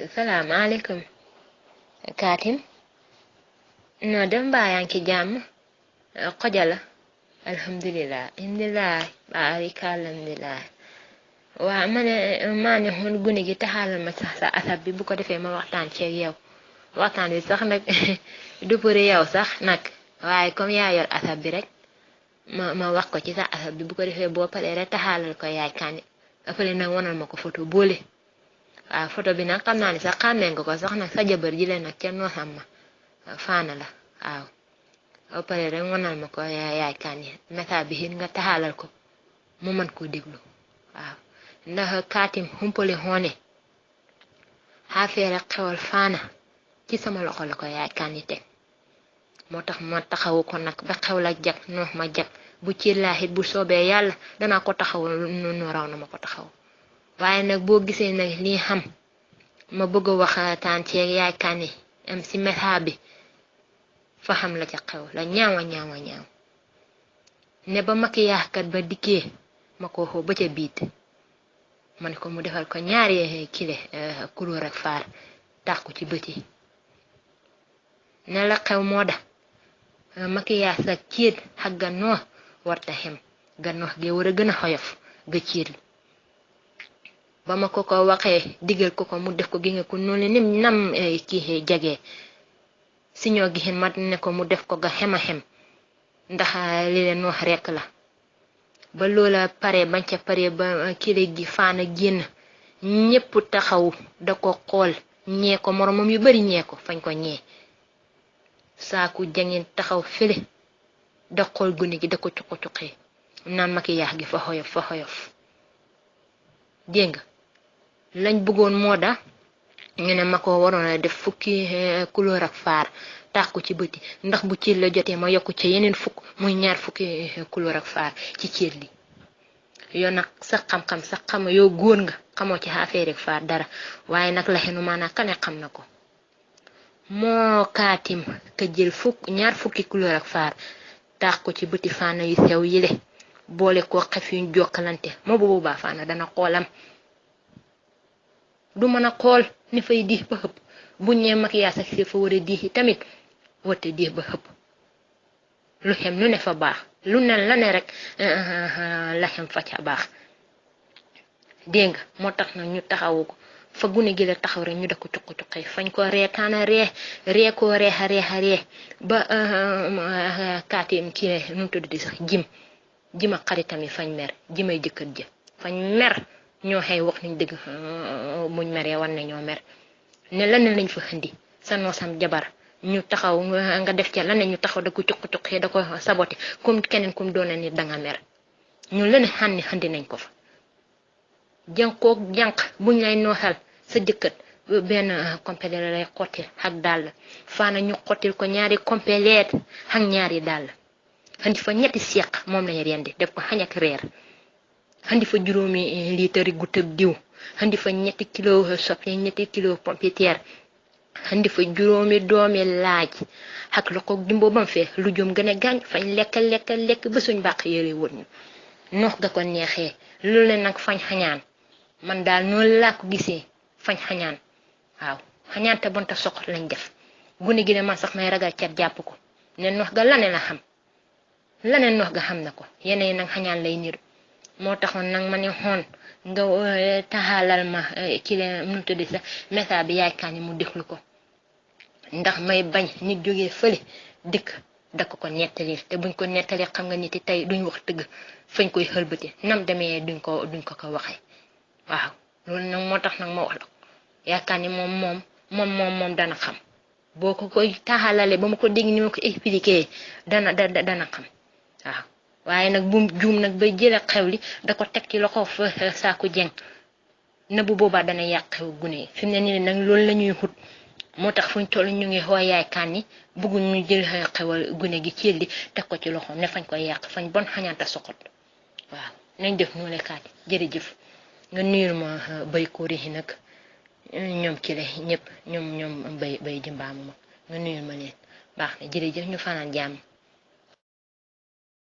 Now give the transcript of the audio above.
salaamaaleykum Kaatim noo dem mbaa yaa ngi ci jàmm xoja la alhamdulilah alhamdulilah baarika alhamdulilah waa maa ne xoon gune gi taxaalal ma sax sa asab bi bu ko defee ma waxtaan ceeg yow waxtaan bi sax nag du pour yow sax nag waaye comme yaa yor asab bi rek ma wax ko ci sa asab bi bu ko defee boo paree rek taxaalal ko yaay kànni après nag wanal ma ko photo boole waaw photo bi nag xam naa ni sax xàmmee nga ko sax nag sa jabar ji leen nag kenn noo xam ma faana la waaw ba pare rek wanal ma ko yaay kànni message bi it nga taxaalal ko mu mën koo déglu waaw ndax Kaatim xumpale xoone xaafee rek xewal faana ci sama loxo la ko yaay kànni teg moo tax ma taxawu ko nag ba xew la jag noox ma jag bu ci laaxit bu soobee yàlla danaa ko taxaw nu raw na ma ko taxaw waaye nag boo gisee nag lii xam ma bëgg a waxtaan ci yaay kànni am si message bi fa xam la ca xew la ñaawa ne ba maquillage kat ba dikkee ma ko xoo ba ca biit man ko mu defal ko ñaari kile couleur ak faar tax ko ci bët yi ne la xew moo da maquillage ak ciit ak gannoo warta xem gannoo gi war a gën a xoyof ga ciit ba ma ko waxee digal ko mu def ko gi nga ko noonu nim nam kii jagee si ñoo gi ma ne ko mu def ko ga xem a xem ndax li leen wax rekk la ba loola pare bañ ca pare ba kile gi faana génn ñépp taxaw da ko xool ñee ko moromam yu bari ñee ko fañ ko ñee saaku jangeen taxaw fële da xool gune gi da ko cuqi naan maquillage gi fa xoyof dégg nga lañ bëggoon moo da ñu ne ma ko waroon a def fukki couleur ak faar tax ko ci bëti ndax bu ciir la jotee ma yokku ca yeneen fukk muy ñaar fukki couleur ak faar ci ciir li yow nag sa xam-xam sa xam yow góor nga xamoo ci affaire ak faar dara waaye nag la xenu maanaam kane xam na ko moo Kaatim ka jël ñaar fukki couleur ak faar tax ko ci bëti faana yu sew yile boole ko xef yuñ jokkalante moo bu boobaa faana dana xoolam du mën a xool ni fay diix ba xëpp buñ ñee maquillage ak si fa war a diix tamit wate diix ba xëpp lu xem lu ne fa baax lu ne la ne rek la xem fa ca baax dégg nga moo tax nag ñu taxawu ko fa gune gi la taxaw rek ñu da ko cuqi fañ ko reekaana ree koo reexa ba Kaatim kii nu mu tudd di sax jim ak xaritam yi fañ mer jimay jëkkër ja fañ mer ñoo xëy wax nañ dëgg muñ meree wan ne ñoo mer ne lan lañ fa xindi sa noosam jabar ñu taxaw nga def ca lan ñu taxaw da ko cuqi da ko saboté comme keneen kum doona nit danga mer ñu leen xandi nañ ko fa jànkook jànq buñ lay noosal sa jëkkët benn complet lay xottil ak dàll faana ñu xottil ko ñaari complet ak ñaari dàll xandi fa ñetti seq moom lañ rendi def ko xañ ak reer xandi fa juróomi liitari gut ak diw xandi fa ñetti kilo soble ñetti kilo pompiteer xandi fa juróomi doomi laaj ak la ko jumbo bam fee lu jom gën a gaañ fañ lekk ba suñ bàq yére wër ñu noox ga ko neexee loolu leen nag fañ xañaan man daal noonu laa ko gisee fañ xañaan waaw xañaan te bonta soxot lañ def gune gi ne man sax may ragal cat jàpp ko ne noox ga lane la xam laneen noox ga xam na ko yeneen nag xañaan lay niru moo taxoon nag ma ne xoon nga taxaalal ma ki leen nu tuddi sax message bi yaay Kànni mu déglu ko ndax may bañ nit jógee fële dikk da ko nettali te buñ ko nettali xam nga nit yi tey duñ wax dëgg fañ koy xëlbati nam demee duñ ko waxee waaw loolu nag moo tax nag ma wax la ko yaay Kànni moom dana xam boo ko koy taxaalale ba ma ko dégg ni ma ko expliqué dana xam waaw waaye nag bu juum nag bay jële xew li da ko teg ci loxo fa saaku jeng na bu boobaa dana yàq xew gune yi fi mu ne nii nag loolu la ñuy xut moo tax fuñ toll ñu ngi xoo yaay Kànni bëgguñ ñu jël xewal gune gi ci li teg ko ci loxo ne fañ koy yàq fañ bon xañaanta soxot waaw nañ def noonu Kànni jërëjëf nga nuyul ma bay kóori yi nag ñoom ci la ñëpp ñoom bay jimbaamu ma nga nuyul ma leen baax na jërëjëf ñu fanaan jàmm